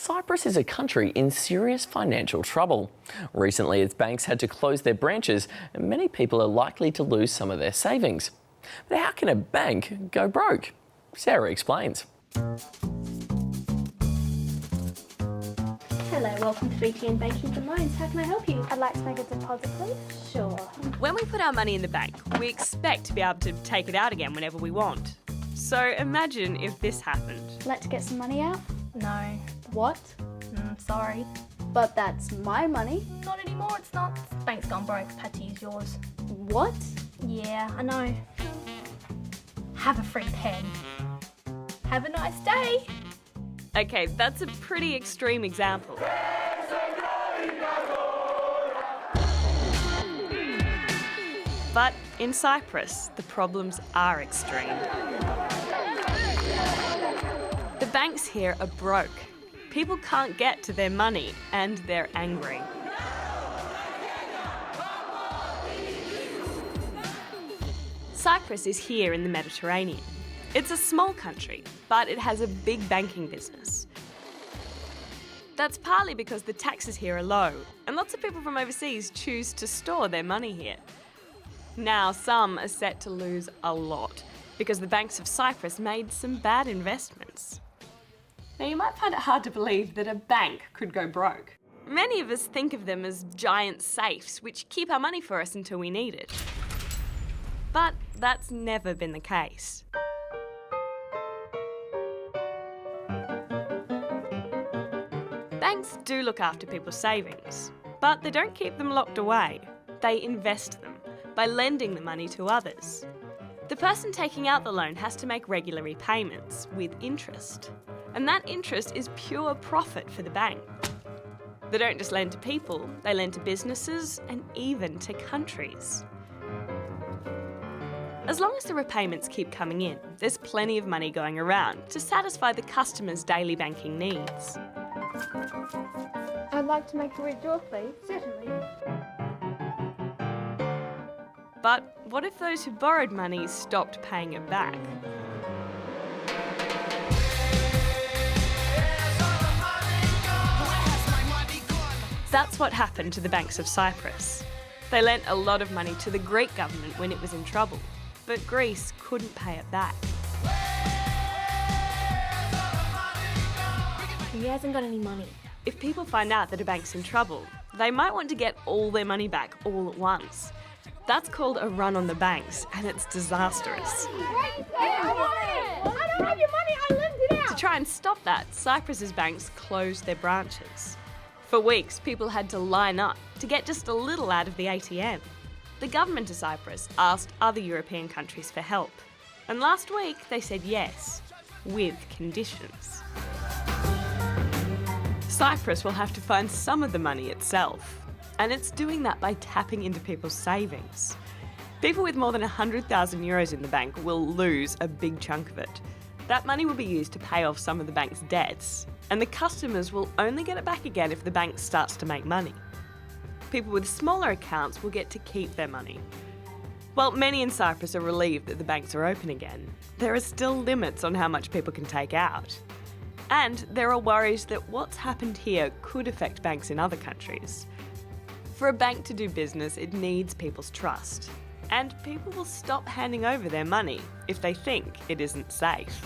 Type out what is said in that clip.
Cyprus is a country in serious financial trouble. Recently, its banks had to close their branches and many people are likely to lose some of their savings. But how can a bank go broke? Sarah explains. Hello, welcome to BTN Banking and Loans. How can I help you? I'd like to make a deposit, please. Sure. When we put our money in the bank, we expect to be able to take it out again whenever we want. So imagine if this happened. Like to get some money out? No. What? Sorry. But that's my money. Not anymore, it's not. Bank's gone broke. Had to use yours. What? Yeah, I know. Have a free pen. Have a nice day. Okay, that's a pretty extreme example. But in Cyprus, the problems are extreme. The banks here are broke. People can't get to their money and they're angry. Cyprus is here in the Mediterranean. It's a small country, but it has a big banking business. That's partly because the taxes here are low, and lots of people from overseas choose to store their money here. Now, some are set to lose a lot, because the banks of Cyprus made some bad investments. Now, you might find it hard to believe that a bank could go broke. Many of us think of them as giant safes, which keep our money for us until we need it. But that's never been the case. Banks do look after people's savings, but they don't keep them locked away. They invest them by lending the money to others. The person taking out the loan has to make regular repayments with interest, and that interest is pure profit for the bank. They don't just lend to people, they lend to businesses and even to countries. As long as the repayments keep coming in, there's plenty of money going around to satisfy the customer's daily banking needs. I'd like to make a withdrawal, please. Certainly. But what if those who borrowed money stopped paying it back? That's what happened to the banks of Cyprus. They lent a lot of money to the Greek government when it was in trouble, but Greece couldn't pay it back. He hasn't got any money. If people find out that a bank's in trouble, they might want to get all their money back all at once. That's called a run on the banks, and it's disastrous. I don't have your money, I lent it To try and stop that, Cyprus's banks closed their branches. For weeks, people had to line up to get just a little out of the ATM. The government of Cyprus asked other European countries for help, and last week they said yes, with conditions. Cyprus will have to find some of the money itself, and it's doing that by tapping into people's savings. People with more than 100,000 euros in the bank will lose a big chunk of it. That money will be used to pay off some of the bank's debts, and the customers will only get it back again if the bank starts to make money. People with smaller accounts will get to keep their money. While many in Cyprus are relieved that the banks are open again, there are still limits on how much people can take out. And there are worries that what's happened here could affect banks in other countries. For a bank to do business, it needs people's trust. And people will stop handing over their money if they think it isn't safe.